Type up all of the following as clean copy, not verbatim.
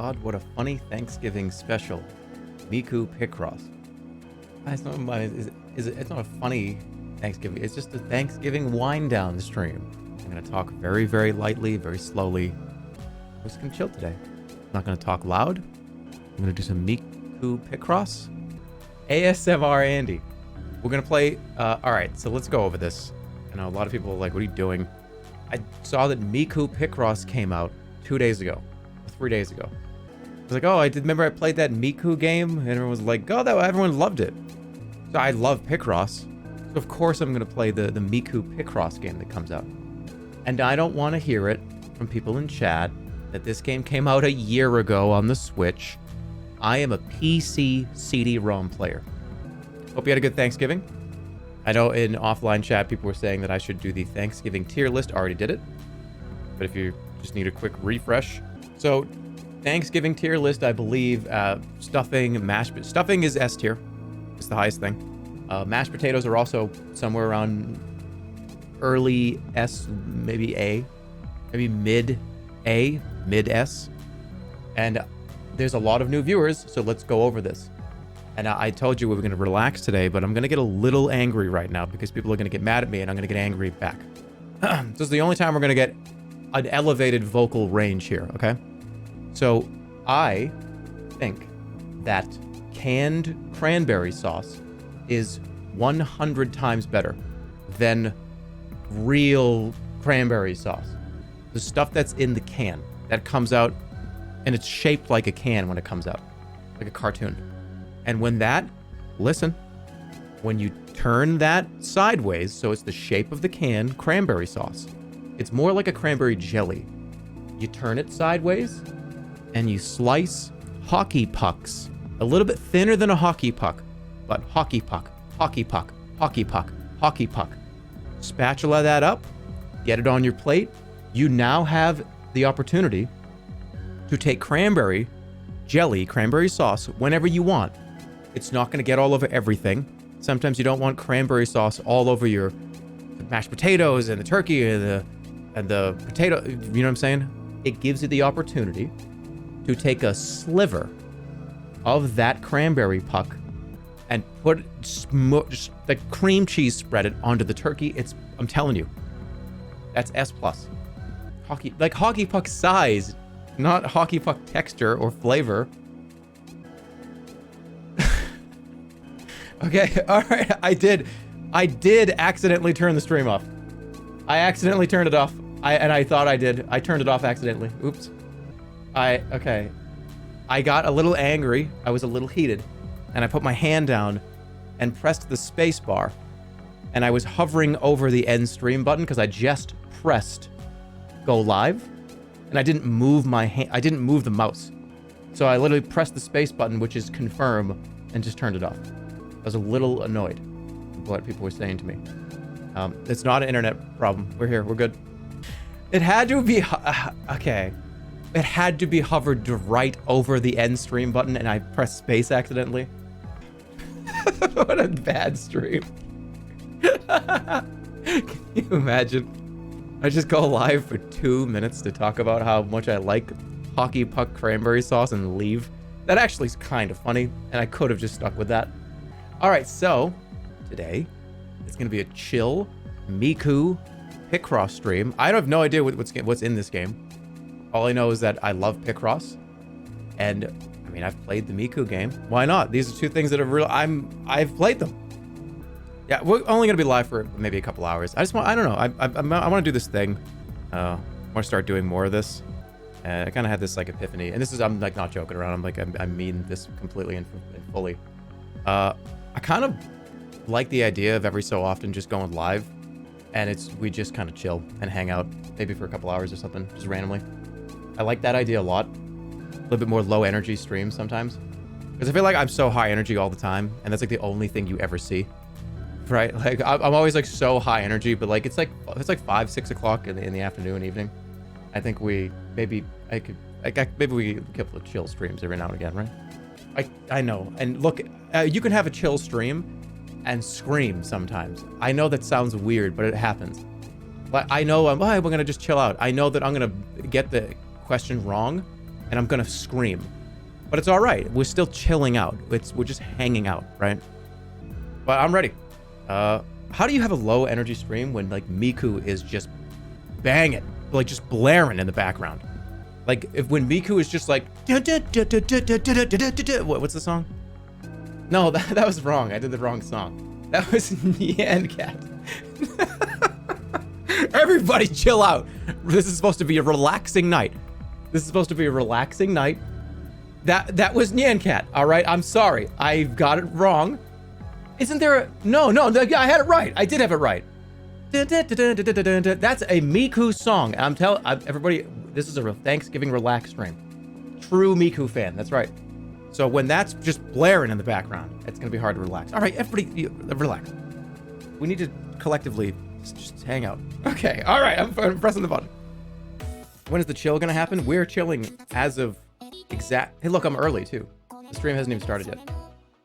God, what a funny Thanksgiving special. Miku Picross. It's not, it's not a funny Thanksgiving. It's just a Thanksgiving wind down stream. I'm going to talk very, very lightly, very slowly. I'm just going to chill today. I'm not going to talk loud. I'm going to do some Miku Picross. ASMR Andy. We're going to play... all right, so let's go over this. I know a lot of people are like, what are you doing? I saw that Miku Picross came out 2 days ago. 3 days ago. I was like, oh, remember I played that Miku game? And everyone was like, oh, everyone loved it. So I love Picross. So of course I'm going to play the Miku Picross game that comes out. And I don't want to hear it from people in chat that this game came out a year ago on the Switch. I am a PC CD-ROM player. Hope you had a good Thanksgiving. I know in offline chat people were saying that I should do the Thanksgiving tier list. I already did it. But if you just need a quick refresh. So Thanksgiving tier list, I believe, stuffing is S tier. It's the highest thing. Mashed potatoes are also somewhere around early S, maybe A, maybe mid A, mid S. And there's a lot of new viewers, so let's go over this. And I told you we were going to relax today, but I'm going to get a little angry right now because people are going to get mad at me and I'm going to get angry back. This is the only time we're going to get an elevated vocal range here, okay? So I think that canned cranberry sauce is 100 times better than real cranberry sauce. The stuff that's in the can that comes out and it's shaped like a can when it comes out, like a cartoon. And when you turn that sideways, so it's the shape of the can, cranberry sauce, it's more like a cranberry jelly. You turn it sideways and you slice hockey pucks, a little bit thinner than a hockey puck, but hockey puck, hockey puck, hockey puck, hockey puck. Spatula that up, get it on your plate. You now have the opportunity to take cranberry jelly, cranberry sauce, whenever you want. It's not going to get all over everything. Sometimes you don't want cranberry sauce all over your mashed potatoes and the turkey and the potato. You know what I'm saying? It gives you the opportunity to take a sliver of that cranberry puck and put just the cream cheese, spread it onto the turkey. I'm telling you, that's S+. Hockey puck size, not hockey puck texture or flavor. Okay, all right, I did accidentally turn the stream off. I accidentally turned it off. I thought I did. I turned it off accidentally. Oops. Okay. I got a little angry. I was a little heated. And I put my hand down and pressed the space bar. And I was hovering over the end stream button because I just pressed go live. And I didn't move my hand. I didn't move the mouse. So I literally pressed the space button, which is confirm, and just turned it off. I was a little annoyed with what people were saying to me. It's not an internet problem. We're here. We're good. It had to be... okay. It had to be hovered right over the end stream button, and I pressed space accidentally. What a bad stream. Can you imagine? I just go live for 2 minutes to talk about how much I like hockey puck cranberry sauce and leave. That actually is kind of funny, and I could have just stuck with that. All right, so today it's going to be a chill Miku Picross stream. I have no idea what's in this game. All I know is that I love Picross, and I mean I've played the Miku game. Why not? These are two things that are real. I've played them. Yeah, we're only gonna be live for maybe a couple hours. I don't know. I want to do this thing. I want to start doing more of this. I kind of had this like epiphany, and I'm like not joking around. I mean this completely and fully. I kind of like the idea of every so often just going live, and we just kind of chill and hang out, maybe for a couple hours or something, just randomly. I like that idea a lot. A little bit more low energy streams sometimes, because I feel like I'm so high energy all the time, and that's like the only thing you ever see, right? Like I'm always like so high energy, but like it's like 5, 6 o'clock in the afternoon, evening. I think maybe we could couple of chill streams every now and again, right? I know. And look, you can have a chill stream and scream sometimes. I know that sounds weird, but it happens. But I know we're going to just chill out. I know that I'm going to get the question wrong, and I'm gonna scream. But it's all right. We're still chilling out. We're just hanging out, right? But I'm ready. How do you have a low energy stream when like Miku is just banging, like just blaring in the background? Like when Miku is just like, what's the song? No, that was wrong. I did the wrong song. That was Nyan Cat. Everybody chill out. This is supposed to be a relaxing night. This is supposed to be a relaxing night. That was Nyan Cat. All right, I'm sorry. I got it wrong. Isn't there a... No, I had it right. I did have it right. That's a Miku song. I'm telling everybody, this is a Thanksgiving relax stream. True Miku fan. That's right. So when that's just blaring in the background, it's gonna be hard to relax. All right, everybody, relax. We need to collectively just hang out. Okay. All right. I'm pressing the button. When is the chill gonna happen? We're chilling as of exact. Hey, look, I'm early too. The stream hasn't even started yet.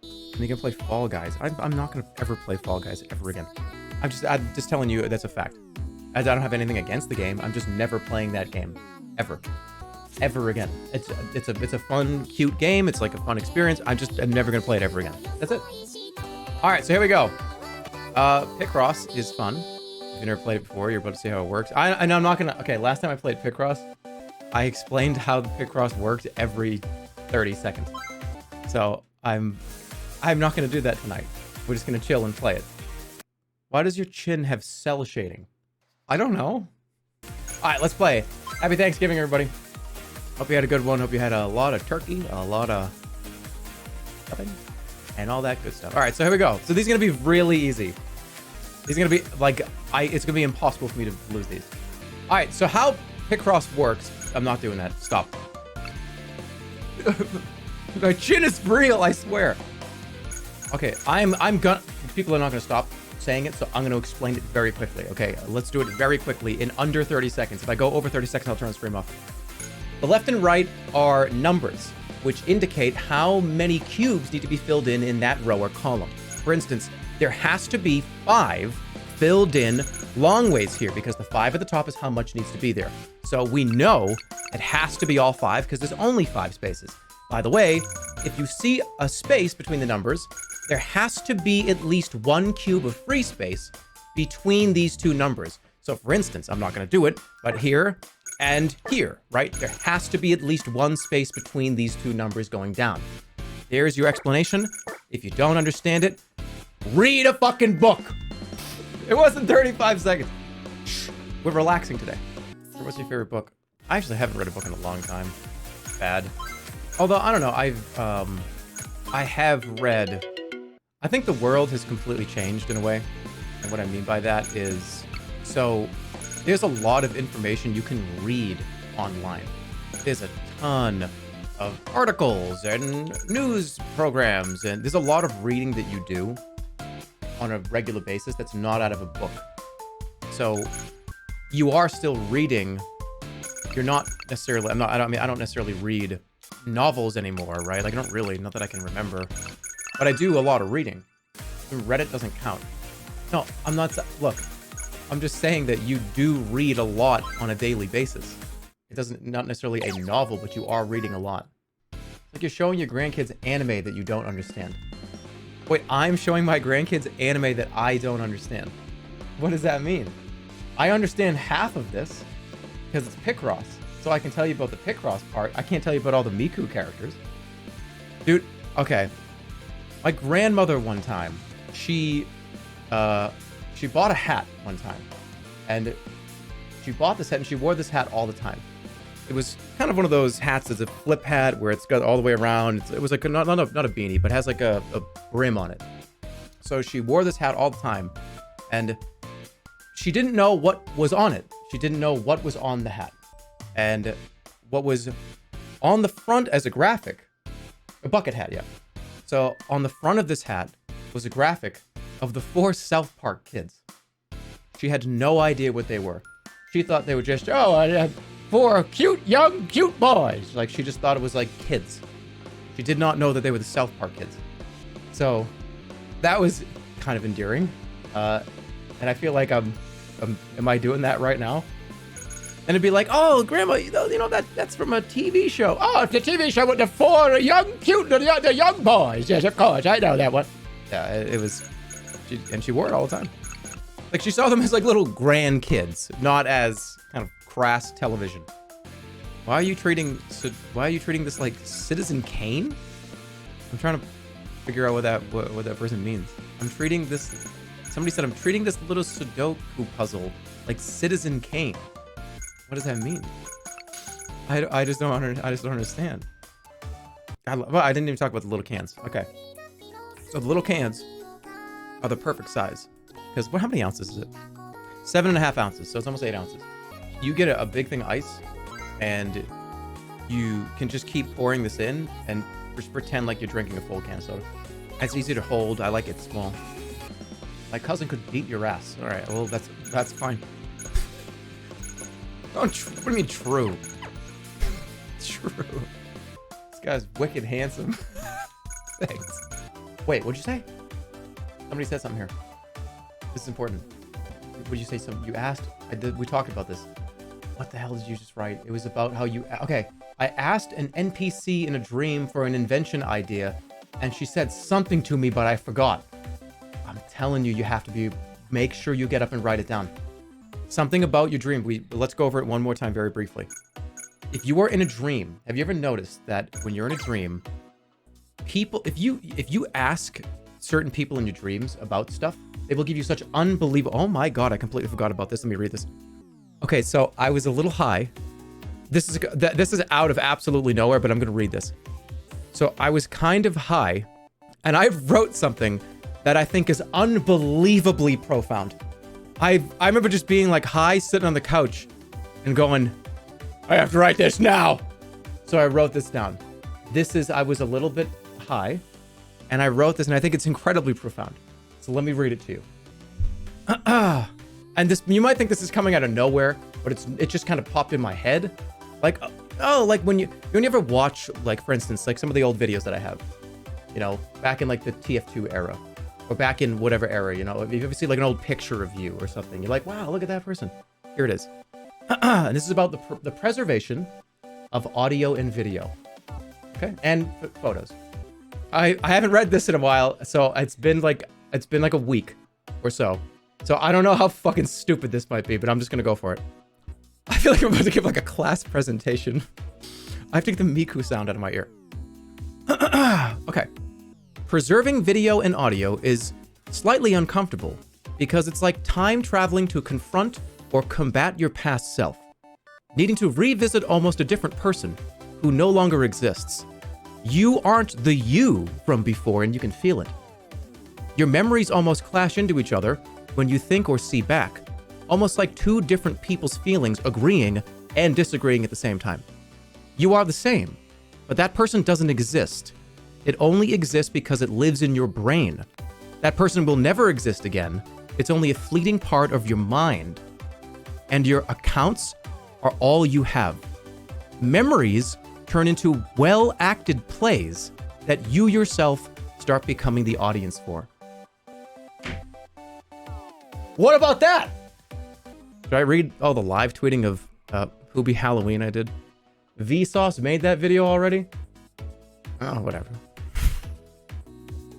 And you can play Fall Guys. I'm not gonna ever play Fall Guys ever again. I'm just telling you that's a fact. As I don't have anything against the game, I'm just never playing that game ever again. It's a fun, cute game. It's like a fun experience. I'm never gonna play it ever again. That's it. All right, so here we go. Picross is fun. If you've never played it before, you're about to see how it works. I know I'm not gonna. Okay, last time I played Picross, I explained how the Picross worked every 30 seconds. So I'm not gonna do that tonight. We're just gonna chill and play it. Why does your chin have cell shading? I don't know. All right, let's play. Happy Thanksgiving, everybody. Hope you had a good one. Hope you had a lot of turkey, a lot of stuffing, and all that good stuff. All right, so here we go. So these are gonna be really easy. These are gonna be like, it's gonna be impossible for me to lose these. All right, so how Picross works. I'm not doing that. Stop. My chin is real, I swear. Okay, I'm gonna, people are not gonna stop saying it, so I'm gonna explain it very quickly. Okay, let's do it very quickly in under 30 seconds. If I go over 30 seconds, I'll turn the stream off. The left and right are numbers, which indicate how many cubes need to be filled in that row or column. For instance, there has to be 5 filled in long ways here because the 5 at the top is how much needs to be there. So we know it has to be all 5 because there's only 5 spaces. By the way, if you see a space between the numbers, there has to be at least 1 cube of free space between these two numbers. So for instance, I'm not going to do it, but here and here, right? There has to be at least 1 space between these two numbers going down. There's your explanation. If you don't understand it, read a fucking book. It wasn't 35 seconds. Shh. We're relaxing today. What's your favorite book? I actually haven't read a book in a long time. Bad. Although, I don't know, I have read... I think the world has completely changed in a way. And what I mean by that is... So, there's a lot of information you can read online. There's a ton of articles and news programs, and there's a lot of reading that you do on a regular basis that's not out of a book. So you are still reading. You're not necessarily, I don't necessarily read novels anymore, right? Like I don't really, not that I can remember, but I do a lot of reading. Reddit doesn't count. No, I'm not, look, I'm just saying that you do read a lot on a daily basis. It doesn't, not necessarily a novel, but you are reading a lot. It's like you're showing your grandkids anime that you don't understand. Wait, I'm showing my grandkids anime that I don't understand. What does that mean? I understand half of this because it's Picross. So I can tell you about the Picross part. I can't tell you about all the Miku characters. Dude, okay. My grandmother one time, she bought a hat one time. And she bought this hat and she wore this hat all the time. It was kind of one of those hats that's a flip hat where it's got all the way around. It was like not a beanie, but has like a brim on it. So she wore this hat all the time, and she didn't know what was on it. She didn't know what was on the hat, and what was on the front as a graphic, a bucket hat, yeah. So on the front of this hat was a graphic of the 4 South Park kids. She had no idea what they were. She thought they were just, oh, 4 cute boys. Like, she just thought it was like kids. She did not know that they were the South Park kids. So that was kind of endearing. And I feel like am I doing that right now? And it'd be like, oh, Grandma, that's from a TV show. Oh, it's the TV show with the 4 young, cute, the young boys. Yes, of course, I know that one. Yeah, it was, and she wore it all the time. Like, she saw them as, like, little grandkids, not as kind of crass television. Why are you treating this like Citizen Kane? I'm trying to figure out what that person means. Somebody said I'm treating this little Sudoku puzzle like Citizen Kane. What does that mean? I just don't understand. Well, I didn't even talk about the little cans. Okay. So the little cans are the perfect size. Because how many ounces is it? 7.5 ounces. So it's almost 8 ounces. You get a big thing of ice, and you can just keep pouring this in and just pretend like you're drinking a full can of soda. It's easy to hold. I like it small. My cousin could beat your ass. All right. Well, that's fine. What do you mean true? True. This guy's wicked handsome. Thanks. Wait, what'd you say? Somebody said something here. This is important. What did you say? You asked? We talked about this. What the hell did you just write? It was about how you... Okay. I asked an NPC in a dream for an invention idea, and she said something to me, but I forgot. I'm telling you, you have to make sure you get up and write it down. Something about your dream. Let's go over it one more time very briefly. If you are in a dream, have you ever noticed that when you're in a dream, people, if you ask certain people in your dreams about stuff, they will give you such unbelievable... Oh my God, I completely forgot about this. Let me read this. Okay, so I was a little high. This is out of absolutely nowhere, but I'm going to read this. So I was kind of high, and I wrote something that I think is unbelievably profound. I remember just being like high, sitting on the couch and going, I have to write this now. So I wrote this down. I was a little bit high, and I wrote this, and I think it's incredibly profound. So let me read it to you. And this, you might think this is coming out of nowhere, but it just kind of popped in my head. Like, like when you ever watch, like, for instance, like some of the old videos that I have, back in like the TF2 era, or back in whatever era, if you ever see like an old picture of you or something, you're like, wow, look at that person. Here it is. And this is about the preservation of audio and video. Okay. And photos. I haven't read this in a while, so it's been like a week or so. So I don't know how fucking stupid this might be, but I'm just gonna go for it. I feel like I'm about to give like a class presentation. I have to get the Miku sound out of my ear. Okay. Preserving video and audio is slightly uncomfortable because it's like time traveling to confront or combat your past self. Needing to revisit almost a different person who no longer exists. You aren't the you from before, and you can feel it. Your memories almost clash into each other when you think or see back, almost like two different people's feelings agreeing and disagreeing at the same time. You are the same, but that person doesn't exist. It only exists because it lives in your brain. That person will never exist again. It's only a fleeting part of your mind. And your accounts are all you have. Memories turn into well-acted plays that you yourself start becoming the audience for. What about that? Should I read all the live tweeting of Hoobie Halloween I did? Vsauce made that video already? Oh, whatever.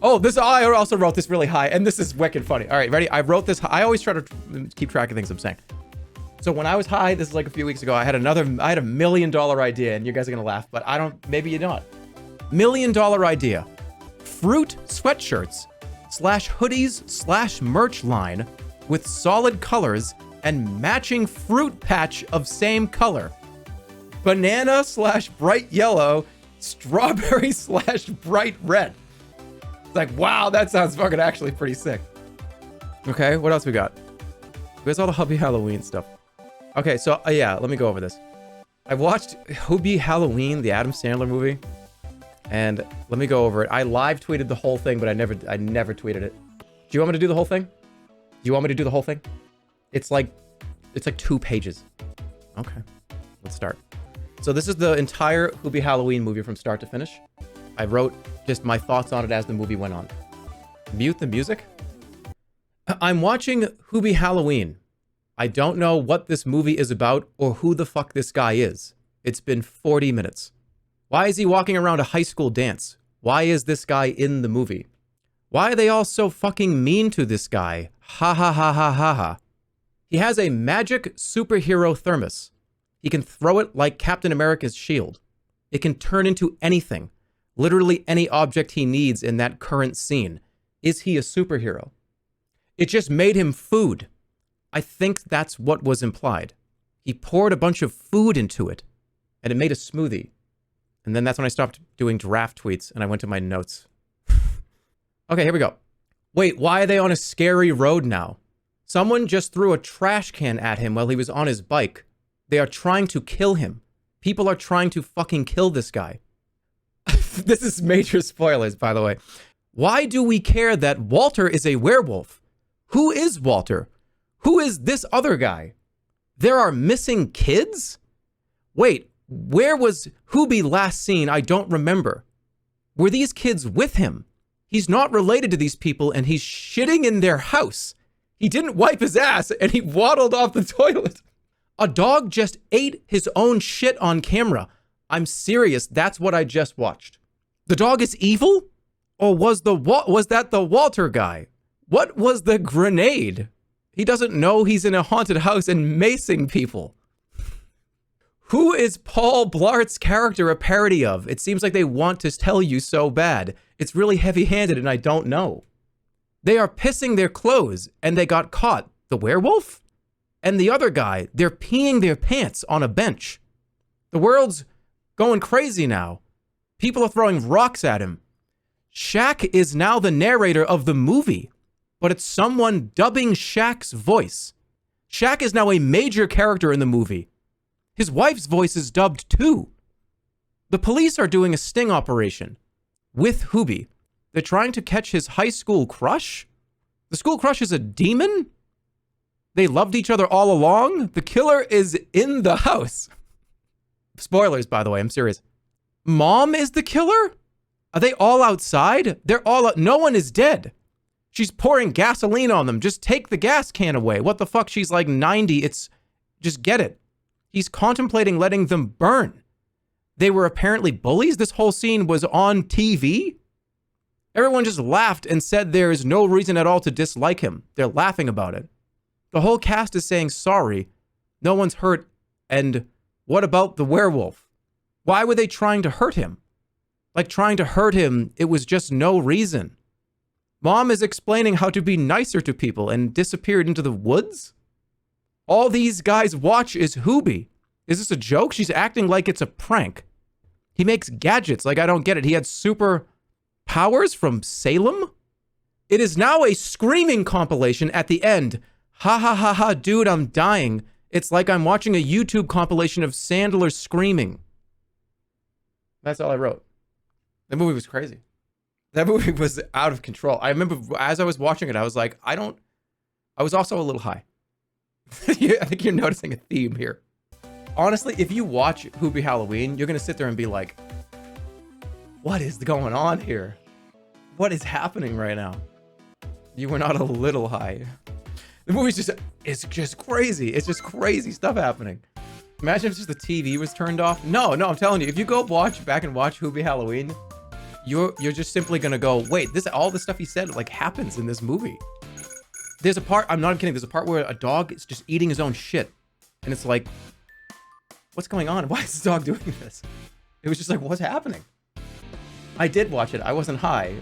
Oh, I also wrote this really high, and this is wicked funny. All right, ready? I wrote this. I always try to keep track of things I'm saying. So when I was high, this is like a few weeks ago, I had a $1 million idea, and you guys are gonna laugh, but maybe you're not. $1 million idea. Fruit sweatshirts / hoodies / merch line with solid colors and matching fruit patch of same color. Banana / bright yellow, strawberry / bright red. It's like, wow, that sounds fucking actually pretty sick. Okay, what else we got? Where's all the Hubby Halloween stuff? Okay, so yeah, let me go over this. I watched Hubby Halloween, the Adam Sandler movie, and let me go over it. I live tweeted the whole thing, but I never tweeted it. Do you want me to do the whole thing? Do you want me to do the whole thing? It's like 2 pages. Okay, let's start. So this is the entire Hubby Halloween movie from start to finish. I wrote just my thoughts on it as the movie went on. Mute the music. I'm watching Hubby Halloween. I don't know what this movie is about or who the fuck this guy is. It's been 40 minutes. Why is he walking around a high school dance? Why is this guy in the movie? Why are they all so fucking mean to this guy? Ha ha ha ha ha ha. He has a magic superhero thermos. He can throw it like Captain America's shield. It can turn into anything. Literally any object he needs in that current scene. Is he a superhero? It just made him food. I think that's what was implied. He poured a bunch of food into it, and it made a smoothie. And then that's when I stopped doing draft tweets, and I went to my notes. Okay, here we go. Wait, why are they on a scary road now? Someone just threw a trash can at him while he was on his bike. They are trying to kill him. People are trying to fucking kill this guy. This is major spoilers, by the way. Why do we care that Walter is a werewolf? Who is Walter? Who is this other guy? There are missing kids? Wait, where was Hubie last seen? I don't remember. Were these kids with him? He's not related to these people and he's shitting in their house. He didn't wipe his ass and he waddled off the toilet. A dog just ate his own shit on camera. I'm serious, that's what I just watched. The dog is evil? Or was that the Walter guy? What was the grenade? He doesn't know he's in a haunted house and macing people. Who is Paul Blart's character a parody of? It seems like they want to tell you so bad. It's really heavy-handed and I don't know. They are pissing their clothes and they got caught. The werewolf? And the other guy, they're peeing their pants on a bench. The world's going crazy now. People are throwing rocks at him. Shaq is now the narrator of the movie, but it's someone dubbing Shaq's voice. Shaq is now a major character in the movie. His wife's voice is dubbed too. The police are doing a sting operation with Hubie. They're trying to catch his high school crush? The school crush is a demon? They loved each other all along? The killer is in the house. Spoilers, by the way, I'm serious. Mom is the killer? Are they all outside? They're all out. No one is dead. She's pouring gasoline on them. Just take the gas can away. What the fuck? She's like 90. Just get it. He's contemplating letting them burn. They were apparently bullies. This whole scene was on TV. Everyone just laughed and said there is no reason at all to dislike him. They're laughing about it. The whole cast is saying sorry. No one's hurt. And what about the werewolf? Why were they trying to hurt him? Like trying to hurt him, it was just no reason. Mom is explaining how to be nicer to people and disappeared into the woods? All these guys watch is Hubie. Is this a joke? She's acting like it's a prank. He makes gadgets, like I don't get it. He had super powers from Salem? It is now a screaming compilation at the end. Ha ha ha ha, dude, I'm dying. It's like I'm watching a YouTube compilation of Sandler screaming. That's all I wrote. The movie was crazy. That movie was out of control. I remember as I was watching it, I was like, I was also a little high. I think you're noticing a theme here. Honestly, if you watch Hubie Halloween, you're going to sit there and be like, what is going on here? What is happening right now? You were not a little high. The movie's it's just crazy. It's just crazy stuff happening. Imagine if just the TV was turned off. No, I'm telling you, if you go back and watch Hubie Halloween, you're just simply gonna go, wait, all the stuff he said like happens in this movie. There's a part, I'm not kidding, there's a part where a dog is just eating his own shit. And it's like, what's going on? Why is this dog doing this? It was just like, what's happening? I did watch it. I wasn't high.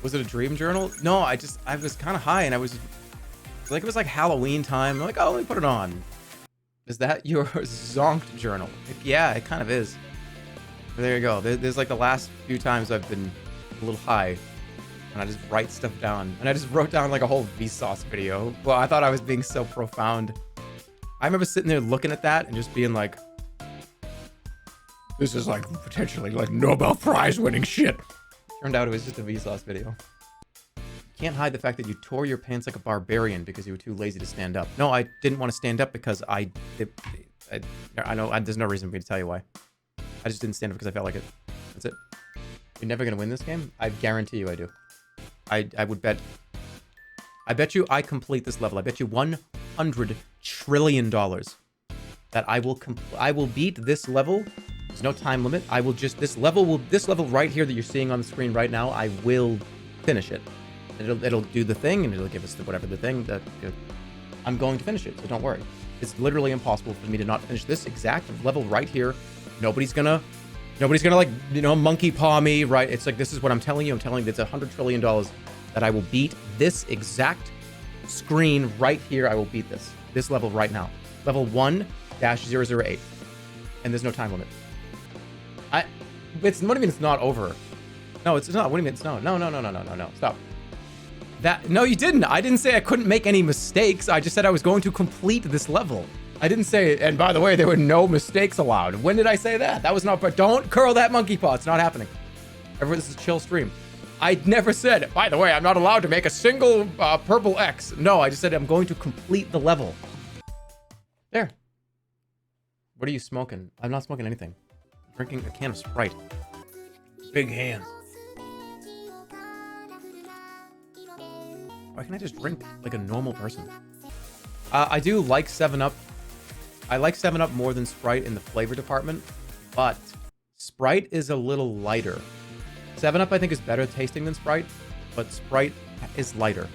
Was it a dream journal? No, I was kind of high and I was like, it was like Halloween time. I'm like, oh, let me put it on. Is that your zonked journal? Yeah, it kind of is. But there you go. There's like the last few times I've been a little high and I just write stuff down. And I just wrote down like a whole Vsauce video. Well, I thought I was being so profound. I remember sitting there looking at that and just being like, this is like potentially like Nobel Prize winning shit. Turned out it was just a Vsauce video. Can't hide the fact that you tore your pants like a barbarian because you were too lazy to stand up. No, I didn't want to stand up because I know there's no reason for me to tell you why. I just didn't stand up because I felt like it. That's it. You're never gonna win this game? I guarantee you I do. I would bet. I bet you I complete this level. I bet you $1 $100 trillion that I will beat this level. There's no time limit. I will just, this level right here that you're seeing on the screen right now, I will finish it. It'll do the thing, and it'll give us whatever the thing that I'm going to finish it, so don't worry. It's literally impossible for me to not finish this exact level right here. Nobody's gonna like, you know, monkey paw me, right? It's like, this is what I'm telling you. I'm telling you it's $100 trillion that I will beat this exact screen right here. I will beat this level right now. Level 1-008. And there's no time limit. What do you mean it's not over? No, it's not. What do you mean it's no? No. Stop. No, you didn't. I didn't say I couldn't make any mistakes. I just said I was going to complete this level. I didn't say, and by the way, there were no mistakes allowed. When did I say that? That was not, but don't curl that monkey paw. It's not happening. Everyone, this is a chill stream. I never said, by the way, I'm not allowed to make a single purple X. No, I just said I'm going to complete the level. There. What are you smoking? I'm not smoking anything. I'm drinking a can of Sprite. Big hands. Why can't I just drink like a normal person? I do like 7-Up. I like 7-Up more than Sprite in the flavor department, but Sprite is a little lighter. 7-Up I think is better tasting than Sprite, but Sprite is lighter.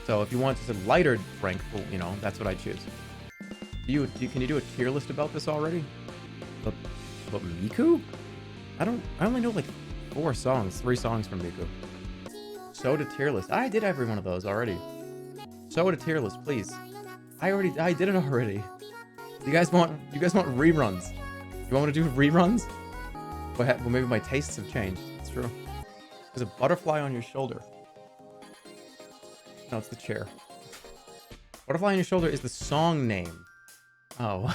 So if you want just a lighter drink, well, you know, that's what I choose. Can you do a tier list about this already? About Miku? I only know like 3 songs from Miku. Soda tier list. I did every one of those already. Soda tier list, please. I did it already. You guys want reruns? You want me to do reruns? Well, maybe my tastes have changed. It's true. There's a butterfly on your shoulder. No, it's the chair. Butterfly on your shoulder is the song name. Oh.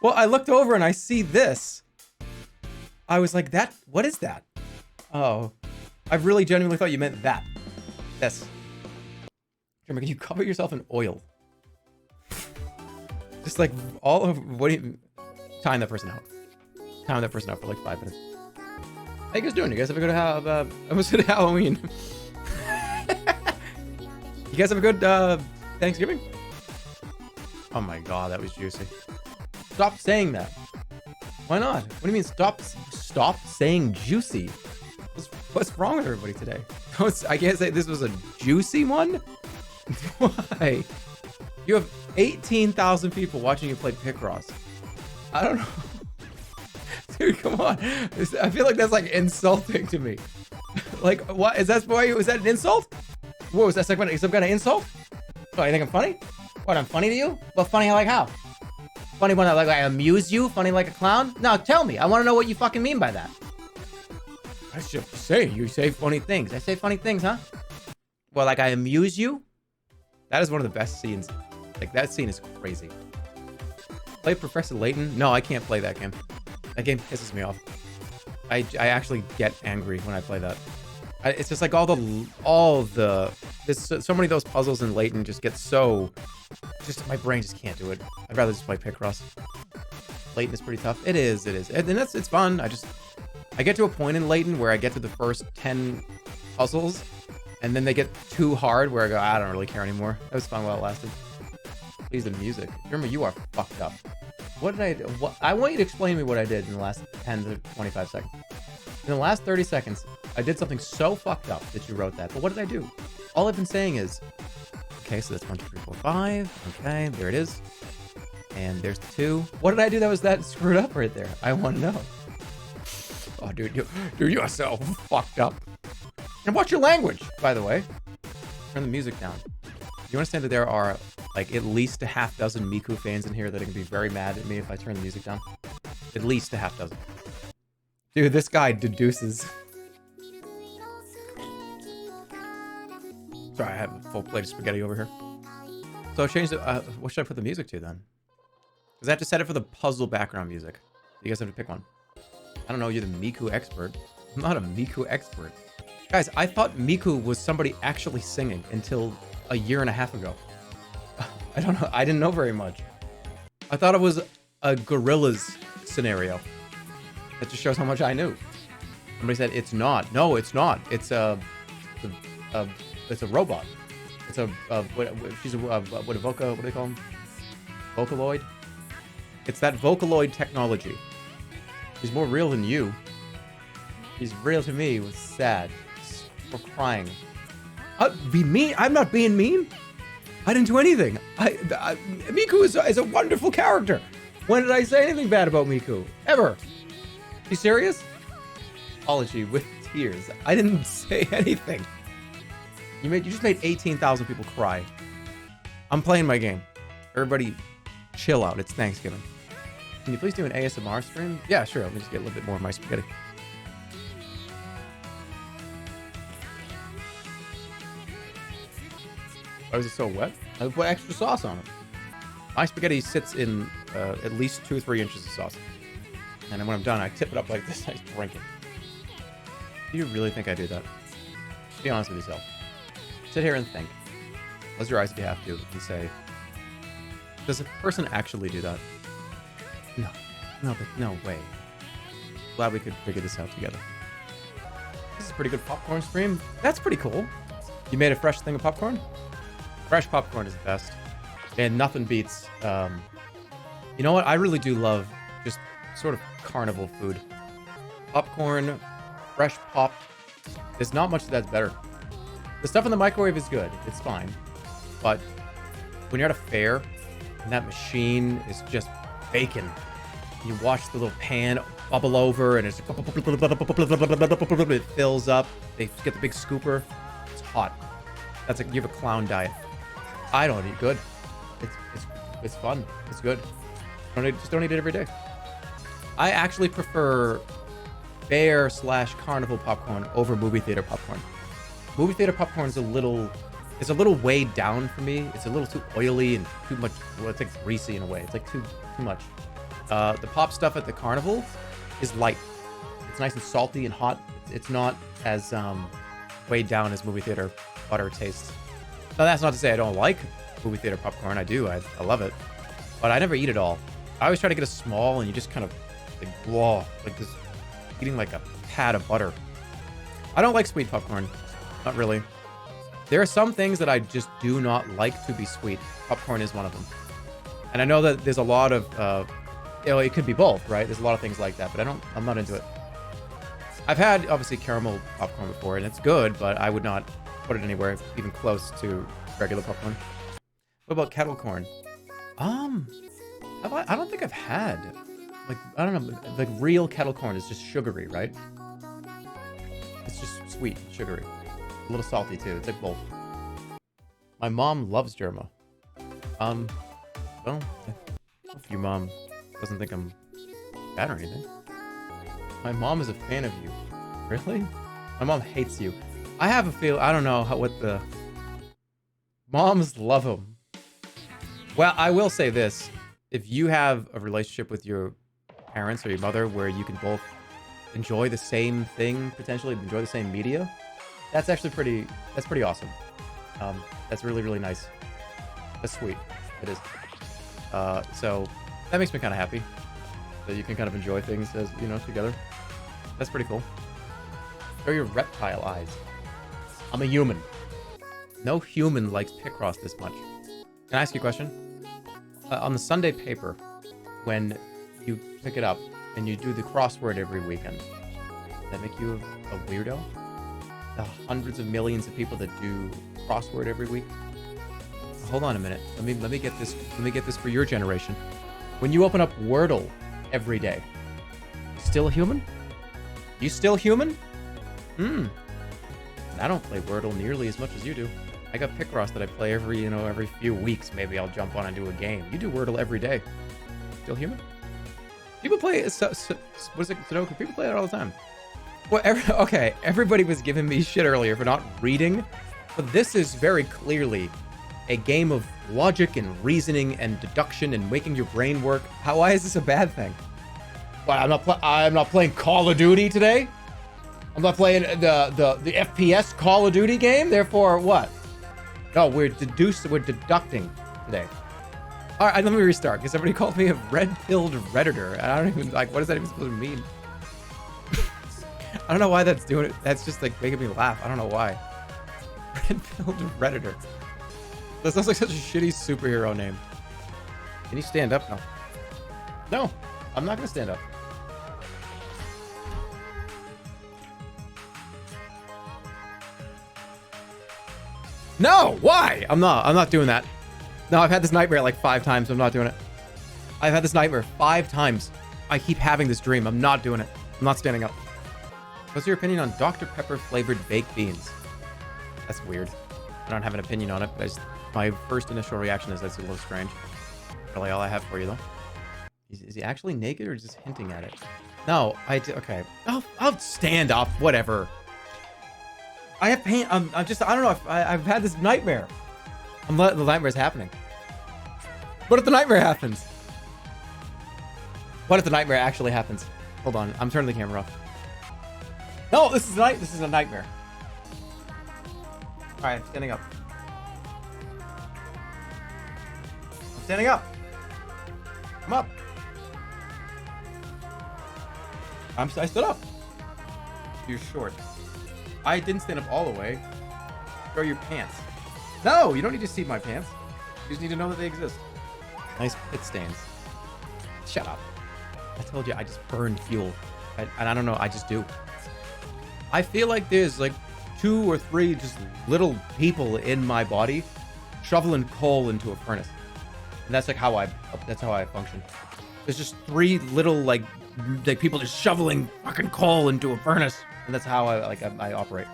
Well, I looked over and I see this. I was like, what is that? Oh. I really genuinely thought you meant that. This. Jerma, can you cover yourself in oil? Just like all of, what do you, time that person out. Time that person out for like 5 minutes. How you guys doing? You guys have a good, I almost said Halloween. You guys have a good, Thanksgiving? Oh my God, that was juicy. Stop saying that. Why not? What do you mean stop saying juicy? What's wrong with everybody today? I can't say this was a juicy one? Why? You have 18,000 people watching you play Picross. I don't know. Dude, come on. I feel like that's like insulting to me. Like, what? Is that an insult? What was that some kind of insult? Oh, you think I'm funny? What, I'm funny to you? Well, funny like how? Funny when I amuse you? Funny like a clown? No, tell me. I want to know what you fucking mean by that. I should say, you say funny things. I say funny things, huh? Well, like I amuse you? That is one of the best scenes. Like, that scene is crazy. Play Professor Layton? No, I can't play that game. That game pisses me off. I actually get angry when I play that. It's just like there's so many of those puzzles in Layton just get so, my brain just can't do it. I'd rather just play Picross. Layton is pretty tough. It is. And it's fun. I get to a point in Layton where I get to the first 10 puzzles, and then they get too hard where I go, I don't really care anymore. That was fun while it lasted. Please, the music. Remember, you are fucked up. What did I do? I want you to explain to me what I did in the last 10 to 25 seconds. In the last 30 seconds, I did something so fucked up that you wrote that. But what did I do? All I've been saying is, okay, so that's 1, 2, 3, 4, 5. Okay, there it is. And there's the 2. What did I do that was that screwed up right there? I want to know. Oh, dude, you are so fucked up. And watch your language, by the way. Turn the music down. You understand that there are like at least a half dozen Miku fans in here that are gonna be very mad at me if I turn the music down? At least a half dozen. Dude, this guy deduces. Sorry, I have a full plate of spaghetti over here. So I changed it. What should I put the music to then? Because I have to set it for the puzzle background music. You guys have to pick one. I don't know, you're the Miku expert. I'm not a Miku expert. Guys, I thought Miku was somebody actually singing until a year and a half ago. I don't know. I didn't know very much. I thought it was a Gorillaz scenario. That just shows how much I knew. Somebody said it's not. No, it's not. It's a robot. It's a she's a what a what do they call them? Vocaloid. It's that Vocaloid technology. She's more real than you. She's real to me. It was sad. We're crying. Be mean? I'm not being mean. I didn't do anything. Miku is a wonderful character. When did I say anything bad about Miku? Ever? You serious? Apology with tears. I didn't say anything. You just made 18,000 people cry. I'm playing my game. Everybody, chill out. It's Thanksgiving. Can you please do an ASMR stream? Yeah, sure. Let me just get a little bit more of my spaghetti. Why was it so wet? I put extra sauce on it. My spaghetti sits in at least 2 or 3 inches of sauce. And then when I'm done, I tip it up like this. I drink it. Do you really think I do that? Be honest with yourself. Sit here and think. Close your eyes if you have to and say, does a person actually do that? No way. Glad we could figure this out together. This is a pretty good popcorn stream. That's pretty cool. You made a fresh thing of popcorn? Fresh popcorn is the best. And nothing beats, you know what? I really do love just sort of carnival food. Popcorn, fresh pop. There's not much that's better. The stuff in the microwave is good. It's fine. But when you're at a fair and that machine is just baking, you watch the little pan bubble over and it fills up. They get the big scooper. It's hot. That's like you have a clown diet. I don't eat good. It's fun. It's good. Just don't eat it every day. I actually prefer fair/carnival popcorn over movie theater popcorn. Movie theater popcorn is a little weighed down for me. It's a little too oily and too much. Well, it's like greasy in a way. It's like too much. The pop stuff at the carnival is light. It's nice and salty and hot. It's not as weighed down as movie theater butter tastes. Now that's not to say I don't like movie theater popcorn. I do. I love it. But I never eat it all. I always try to get a small and you just kind of like whoa, like this eating like a pat of butter. I don't like sweet popcorn. Not really. There are some things that I just do not like to be sweet. Popcorn is one of them. And I know that there's a lot of it could be both, right? There's a lot of things like that, but I'm not into it. I've had obviously caramel popcorn before and it's good, but I would not put it anywhere even close to regular popcorn. What about kettle corn? I don't think I've had, like, I don't know, like real kettle corn is just sugary, right? It's just sweet, sugary. A little salty too, it's like both. My mom loves Jerma. Well, if your mom doesn't think I'm bad or anything. My mom is a fan of you. Really? My mom hates you. I have a feel, I don't know what the... Moms love him. Well, I will say this. If you have a relationship with your parents or your mother where you can both enjoy the same thing, potentially enjoy the same media, that's actually pretty awesome. That's really, really nice. That's sweet. It is. So that makes me kind of happy that you can kind of enjoy things as, you know, together. That's pretty cool. Show your reptile eyes. I'm a human. No human likes Picross this much. Can I ask you a question? On the Sunday paper, when you pick it up and you do the crossword every weekend, does that make you a weirdo? The hundreds of millions of people that do crossword every week? Hold on a minute. Let me get this. Let me get this for your generation. When you open up Wordle every day, still human? You still human? I don't play Wordle nearly as much as you do. I got Picross that I play every few weeks. Maybe I'll jump on and do a game. You do Wordle every day. Still human? People play what is it? Sudoku. People play it all the time. Well, okay. Everybody was giving me shit earlier for not reading, but this is very clearly a game of logic and reasoning and deduction and making your brain work. Why is this a bad thing? What? I'm not playing Call of Duty today. I'm not playing the FPS Call of Duty game. Therefore, what? No, we're deducting today. All right, let me restart because somebody called me a red-pilled Redditor. I don't even what is that even supposed to mean? I don't know why that's doing it. That's just like making me laugh. I don't know why. Red-pilled Redditor. That sounds like such a shitty superhero name. Can you stand up? No. No, I'm not gonna stand up. No, why? I'm not doing that. No, I've had this nightmare like 5 times. I'm not doing it. I've had this nightmare 5 times. I keep having this dream. I'm not doing it. I'm not standing up. What's your opinion on Dr. Pepper flavored baked beans? That's weird. I don't have an opinion on it, but my first initial reaction is that's a little strange. Really all I have for you, though. Is he actually naked or just hinting at it? No, okay. I'll stand up, whatever. I have pain. I don't know. I've had this nightmare. The nightmare's happening. What if the nightmare happens? What if the nightmare actually happens? Hold on. I'm turning the camera off. No, this is a nightmare. All right, I'm standing up. I'm standing up. I'm up. I stood up. You're short. I didn't stand up all the way. Show your pants. No, you don't need to see my pants. You just need to know that they exist. Nice pit stains. Shut up. I told you I just burn fuel. And I don't know, I just do. I feel like there's like 2 or 3 just little people in my body shoveling coal into a furnace. And that's like how I function. There's just 3 little like people just shoveling fucking coal into a furnace. And that's how I operate.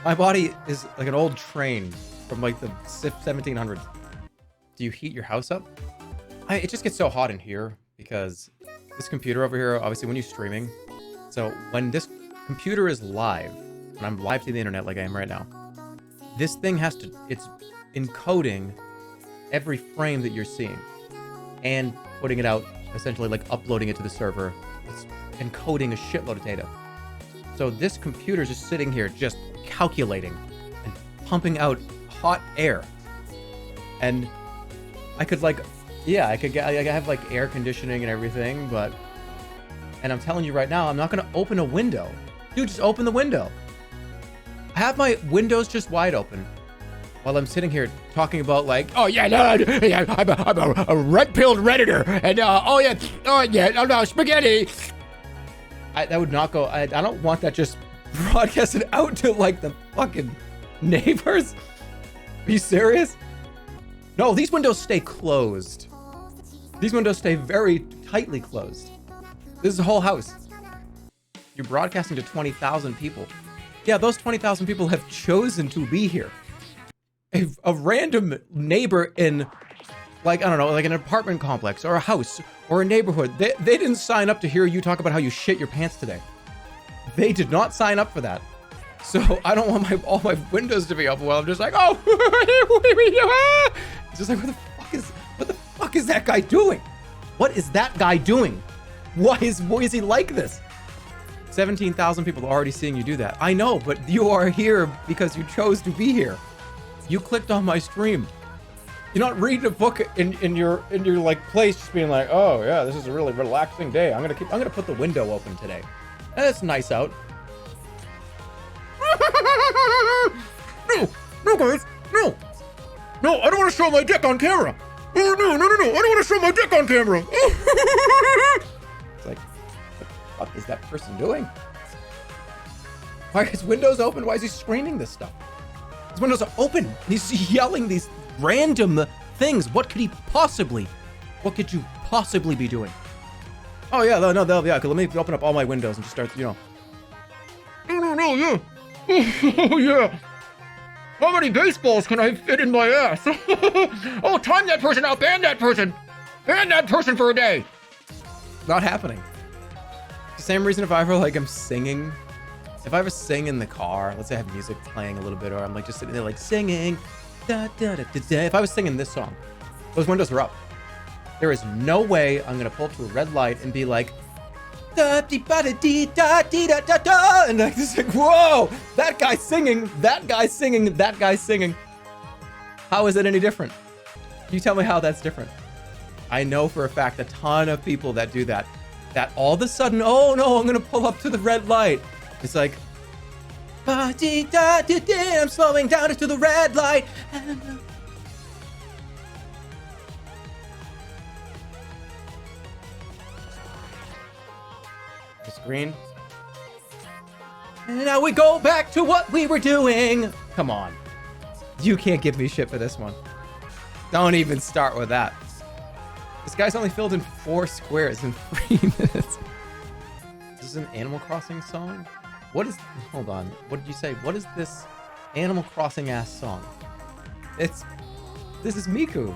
My body is like an old train from like the 1700s. Do you heat your house up? It just gets so hot in here because this computer over here, obviously when you're streaming. So when this computer is live, when I'm live to the internet like I am right now, this thing it's encoding every frame that you're seeing and putting it out, essentially like uploading it to the server. It's encoding a shitload of data. So this computer is just sitting here, just calculating and pumping out hot air. And I could I have like air conditioning and everything, and I'm telling you right now, I'm not going to open a window. Dude, just open the window. I have my windows just wide open while I'm sitting here talking about like, oh yeah, no, I'm a red-pilled Redditor, and no, spaghetti. That would not go. I don't want that just broadcasted out to like the fucking neighbors. Are you serious? No, these windows stay closed. These windows stay very tightly closed. This is a whole house. You're broadcasting to 20,000 people. Yeah, those 20,000 people have chosen to be here. A random neighbor in, like, I don't know, like an apartment complex or a house or a neighborhood. They didn't sign up to hear you talk about how you shit your pants today. They did not sign up for that. So I don't want all my windows to be open while I'm just like, oh, it's just like, what the fuck is that guy doing? What is that guy doing? Why is he like this? 17,000 people are already seeing you do that. I know, but you are here because you chose to be here. You clicked on my stream. You're not reading a book in your like place, just being like, oh yeah, this is a really relaxing day. I'm gonna put the window open today. It's nice out. No, guys, no, I don't want to show my dick on camera. Oh no, I don't want to show my dick on camera. It's like, what the fuck is that person doing? Why are his windows open? Why is he screaming this stuff? His windows are open. He's yelling these random things. What could you possibly be doing? Oh yeah, no, yeah. Let me open up all my windows and just start, No, yeah. Oh yeah. How many baseballs can I fit in my ass? Oh, time that person out. Ban that person. Ban that person for a day. Not happening. The same reason if I ever am singing. If I ever sing in the car, let's say I have music playing a little bit, or I'm like just sitting there like singing. Da, da, da, da, da. If I was singing this song, those windows are up. There is no way I'm going to pull up to a red light and be like, da dee ba da dee da dee da da da, and like just like, whoa, that guy's singing, that guy's singing, that guy's singing. How is it any different? Can you tell me how that's different? I know for a fact a ton of people that do that all of a sudden, oh no, I'm gonna pull up to the red light. It's like, ba dee da dee dee, I'm slowing down to the red light. screen. And now we go back to what we were doing. Come on. You can't give me shit for this one. Don't even start with that. This guy's only filled in 4 squares in 3 minutes. Is this an Animal Crossing song? What is... Hold on. What did you say? What is this Animal Crossing ass song? This is Miku.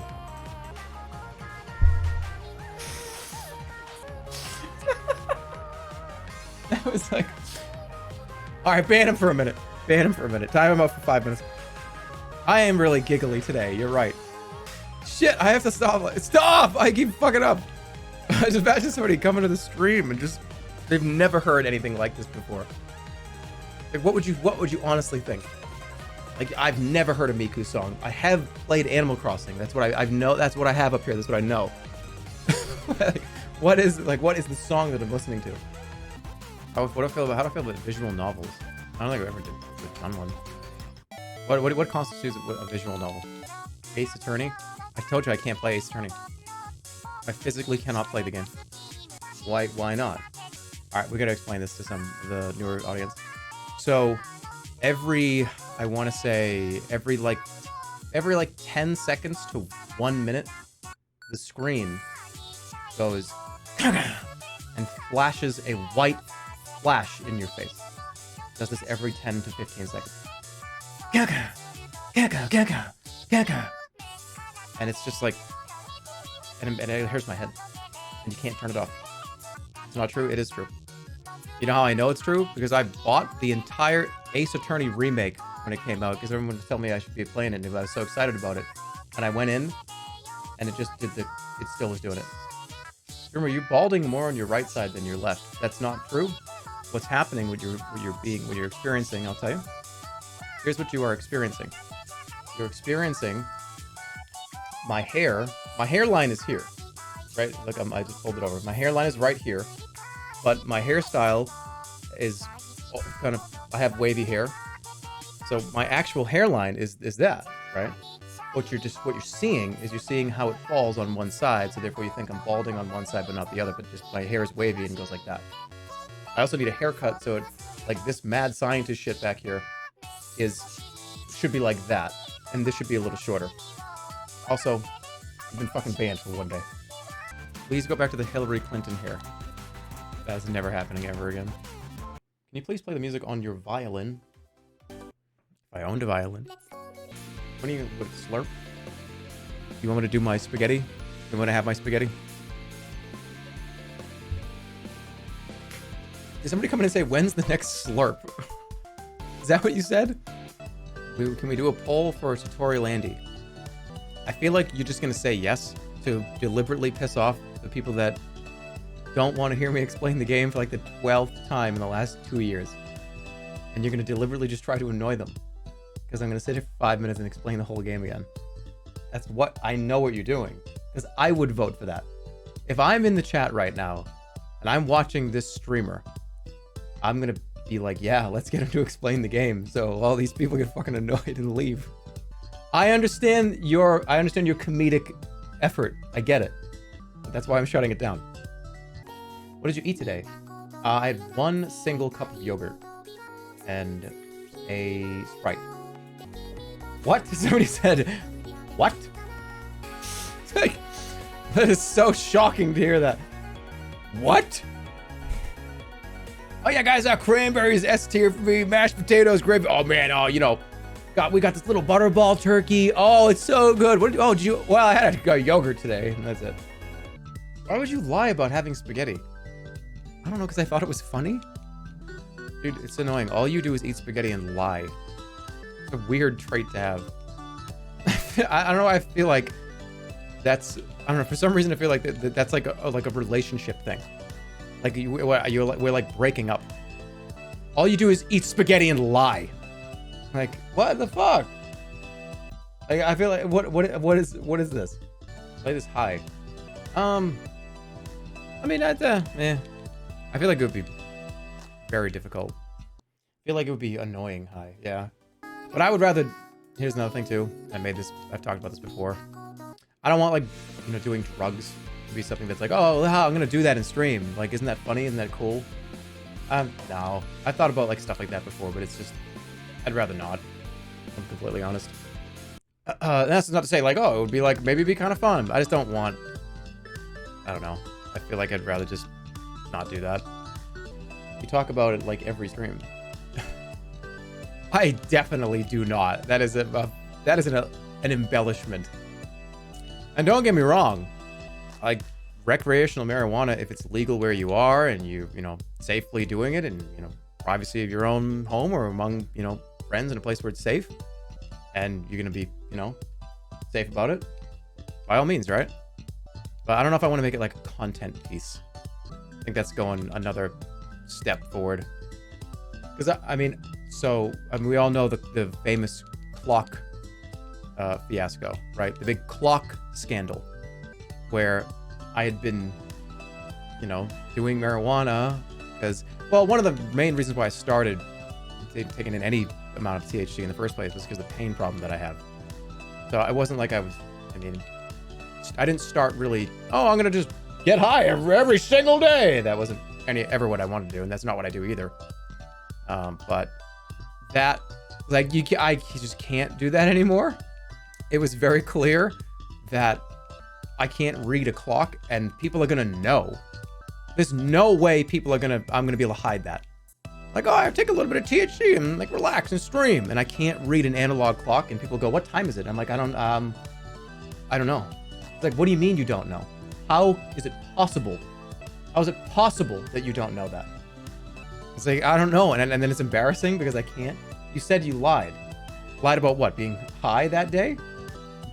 That was like... Alright, ban him for a minute. Ban him for a minute. Time him up for 5 minutes. I am really giggly today. You're right. Shit, I have to stop. Stop! I keep fucking up. I just imagine somebody coming to the stream and just... They've never heard anything like this before. Like, what would you honestly think? Like, I've never heard a Miku song. I have played Animal Crossing. That's what I know. That's what I have up here. That's what I know. Like, what is the song that I'm listening to? How do I feel about visual novels? I don't think I've ever done one. What constitutes a visual novel? Ace Attorney? I told you I can't play Ace Attorney. I physically cannot play the game. Why not? All right, we gotta explain this to the newer audience. So every 10 seconds to 1 minute, the screen goes and flashes a white flash in your face. Does this every 10 to 15 seconds. And it's just like, and it hurts my head, and you can't turn it off. It's not true. It is true. You know how I know it's true? Because I bought the entire Ace Attorney remake when it came out, because everyone was telling me I should be playing it, and I was so excited about it. And I went in, and it just did it still was doing it. Remember, you're balding more on your right side than your left. That's not true. What's happening, what you're experiencing, I'll tell you. Here's what you are experiencing. You're experiencing my hairline is here, right? Look, I just pulled it over. My hairline is right here, but my hairstyle is kind of, I have wavy hair. So my actual hairline is that, right? What you're seeing is you're seeing how it falls on one side, so therefore you think I'm balding on one side but not the other, but just my hair is wavy and goes like that. I also need a haircut, so it, like this mad scientist shit back here should be like that, and this should be a little shorter. Also, I've been fucking banned for 1 day. Please go back to the Hillary Clinton hair. That's never happening ever again. Can you please play the music on your violin? If I owned a violin. What slurp? You want me to do my spaghetti? You want to have my spaghetti? Did somebody come in and say, when's the next slurp? Is that what you said? Can we do a poll for Tutorial Andy? I feel like you're just going to say yes to deliberately piss off the people that don't want to hear me explain the game for like the 12th time in the last 2 years. And you're going to deliberately just try to annoy them. Because I'm going to sit here for 5 minutes and explain the whole game again. That's what I know what you're doing. Because I would vote for that. If I'm in the chat right now and I'm watching this streamer, I'm going to be like, yeah, let's get him to explain the game so all these people get fucking annoyed and leave. I understand your comedic effort. I get it. But that's why I'm shutting it down. What did you eat today? I had 1 single cup of yogurt and a Sprite. What? Somebody said, what? Like, that is so shocking to hear that. What? Oh yeah, guys, cranberries, S tier for me, mashed potatoes, gravy. Oh man, we got this little butterball turkey. Oh, it's so good. Well, I had a yogurt today, and that's it. Why would you lie about having spaghetti? I don't know, because I thought it was funny. Dude, it's annoying. All you do is eat spaghetti and lie. It's a weird trait to have. I don't know. I feel like I don't know. For some reason, I feel like that's like a relationship thing. Like we're like breaking up. All you do is eat spaghetti and lie. Like, what the fuck? Like, I feel like what is this? Play this high. I mean, I feel like it would be very difficult. I feel like it would be annoying high. Yeah. But I would rather. Here's another thing too. I've talked about this before. I don't want doing drugs to be something that's like, oh, I'm gonna do that in stream. Like, isn't that funny? Isn't that cool? No. I thought about like stuff like that before, but it's just, I'd rather not. If I'm completely honest. That's not to say like, oh, it would be like, maybe it'd be kind of fun. I just don't want, I don't know. I feel like I'd rather just not do that. You talk about it like every stream. I definitely do not. That is an embellishment. And don't get me wrong, like recreational marijuana, if it's legal where you are and you know, safely doing it and, you know, privacy of your own home or among, you know, friends in a place where it's safe and you're going to be, you know, safe about it, by all means, right? But I don't know if I want to make it like a content piece. I think that's going another step forward. Because I mean, we all know the famous clock fiasco, right? The big clock scandal where I had been, you know, doing marijuana because, well, one of the main reasons why I started taking in any amount of THC in the first place was because of the pain problem that I have. So it wasn't like I didn't start really, oh, I'm going to just get high every single day. That wasn't ever what I wanted to do, and that's not what I do either. But that, like, I just can't do that anymore. It was very clear that I can't read a clock and people are gonna know. There's no way I'm gonna be able to hide that. Like, oh, I take a little bit of THC and like relax and stream, and I can't read an analog clock, and people go, what time is it? I'm like, I don't know. It's like, what do you mean you don't know? How is it possible? How is it possible that you don't know that? It's like, I don't know. And then it's embarrassing because I can't. You said you lied. Lied about what? Being high that day?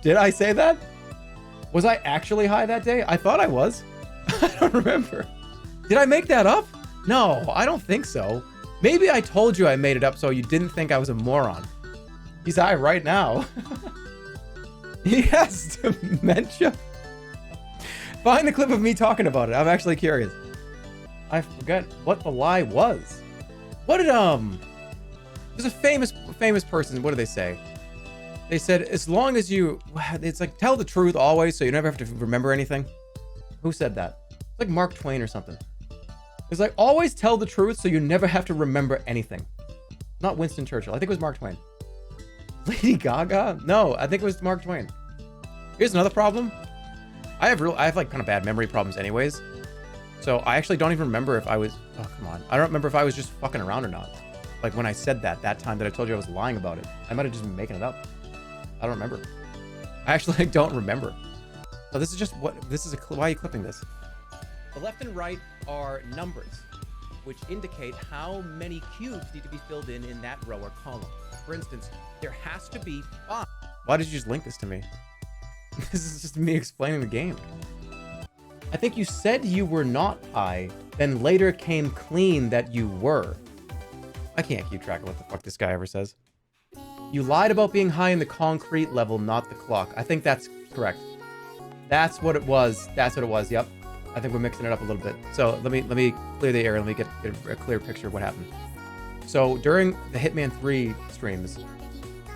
Did I say that? Was I actually high that day? I thought I was. I don't remember. Did I make that up? No, I don't think so. Maybe I told you I made it up so you didn't think I was a moron. He's high right now. He has dementia. Find the clip of me talking about it. I'm actually curious. I forget what the lie was. What did there's a famous person, what do they say? They said, as long as you, it's like, tell the truth always so you never have to remember anything. Who said that? It's like Mark Twain or something. It's like, always tell the truth so you never have to remember anything. Not Winston Churchill. I think it was Mark Twain. Lady Gaga? No, I think it was Mark Twain. Here's another problem. I have like kind of bad memory problems anyways. So I actually don't even remember if I was, oh, come on. I don't remember if I was just fucking around or not. Like when I said that time that I told you I was lying about it. I might have just been making it up. I don't remember. I actually don't remember. So this is just why are you clipping this? The left and right are numbers, which indicate how many cubes need to be filled in that row or column. For instance, there has to be 5. Why did you just link this to me? This is just me explaining the game. I think you said you were not high, then later came clean that you were. I can't keep track of what the fuck this guy ever says. You lied about being high in the concrete level, not the clock. I think that's correct. That's what it was. That's what it was. Yep. I think we're mixing it up a little bit. So let me clear the air. Let me get a clear picture of what happened. So during the Hitman 3 streams,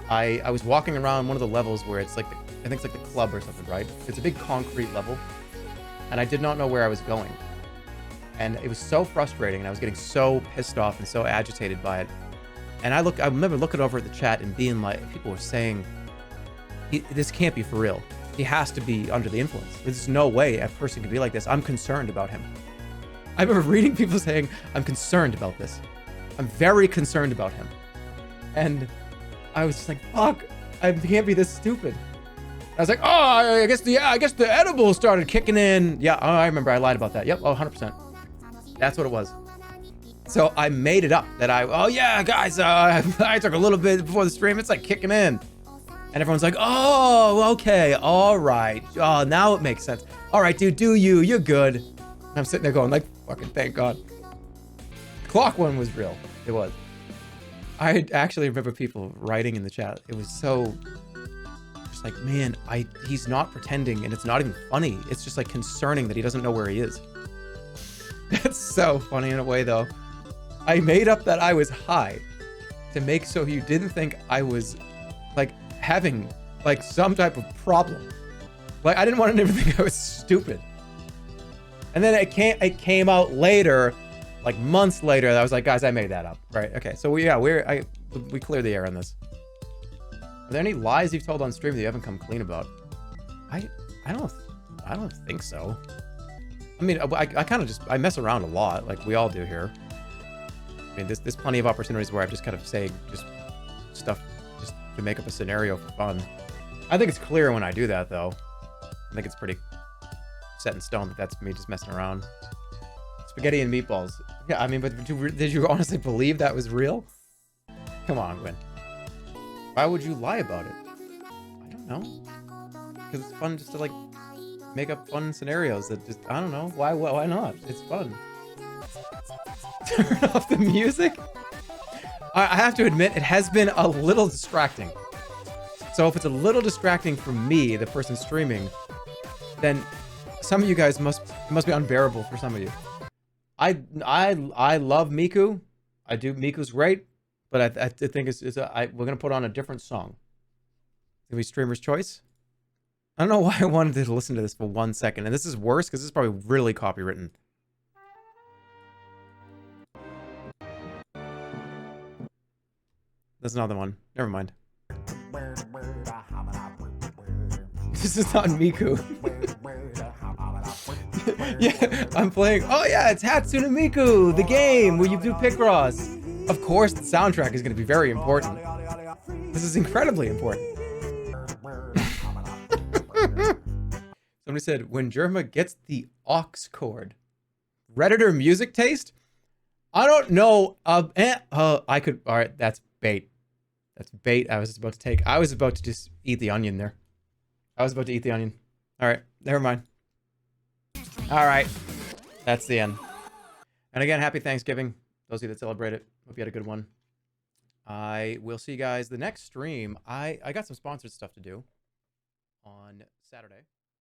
I was walking around one of the levels where it's like, I think it's like the club or something, right? It's a big concrete level. And I did not know where I was going. And it was so frustrating, and I was getting so pissed off and so agitated by it. And I remember looking over at the chat and being like, people were saying, this can't be for real. He has to be under the influence. There's no way a person can be like this. I'm concerned about him. I remember reading people saying, I'm concerned about this. I'm very concerned about him. And I was just like, fuck, I can't be this stupid. I was like, oh, I guess the edibles started kicking in. Yeah, I remember I lied about that. Yep, 100%. That's what it was. So I made it up that oh yeah, guys, I took a little bit before the stream. It's like kicking in. And everyone's like, oh, okay, all right. Oh, now it makes sense. All right, dude, you're good. And I'm sitting there going like, fucking thank God. Clock one was real. It was. I actually remember people writing in the chat. It was so, just like, man, he's not pretending, and it's not even funny. It's just like concerning that he doesn't know where he is. That's so funny in a way, though. I made up that I was high to make so you didn't think I was like having like some type of problem. Like I didn't want anyone to think I was stupid. And then it came out later Like months later, I was like, guys, I made that up. Right? Okay. So we cleared the air on this. Are there any lies you've told on stream that you haven't come clean about? I don't think so. I mean, I kind of just, I mess around a lot, like we all do here. I mean, there's plenty of opportunities where I'm just kind of saying just stuff just to make up a scenario for fun. I think it's clear when I do that, though. I think it's pretty set in stone that that's me just messing around. Spaghetti and meatballs. Yeah, I mean, but did you honestly believe that was real? Come on, Gwen. Why would you lie about it? I don't know. Because it's fun just to, like, make up fun scenarios that just, I don't know. Why not? It's fun. Turn off the music? I have to admit, it has been a little distracting. So if it's a little distracting for me, the person streaming, then some of you guys must be unbearable for some of you. I love Miku. I do. Miku's great, but I think we're gonna put on a different song. It's gonna be streamer's choice. I don't know why I wanted to listen to this for 1 second, and this is worse because this is probably really copywritten. That's another one. Never mind. This is not Miku. Yeah, I'm playing. Oh yeah, it's Hatsune Miku, the game where you do Picross. Of course, the soundtrack is going to be very important. This is incredibly important. Somebody said, when Jerma gets the aux chord. Redditor music taste? I don't know. I could. All right, that's bait. That's bait I was about to take. I was about to just eat the onion there. I was about to eat the onion. All right, never mind. All right, that's the end. And again, happy Thanksgiving. Those of you that celebrate it. Hope you had a good one. I will see you guys the next stream. I got some sponsored stuff to do on Saturday.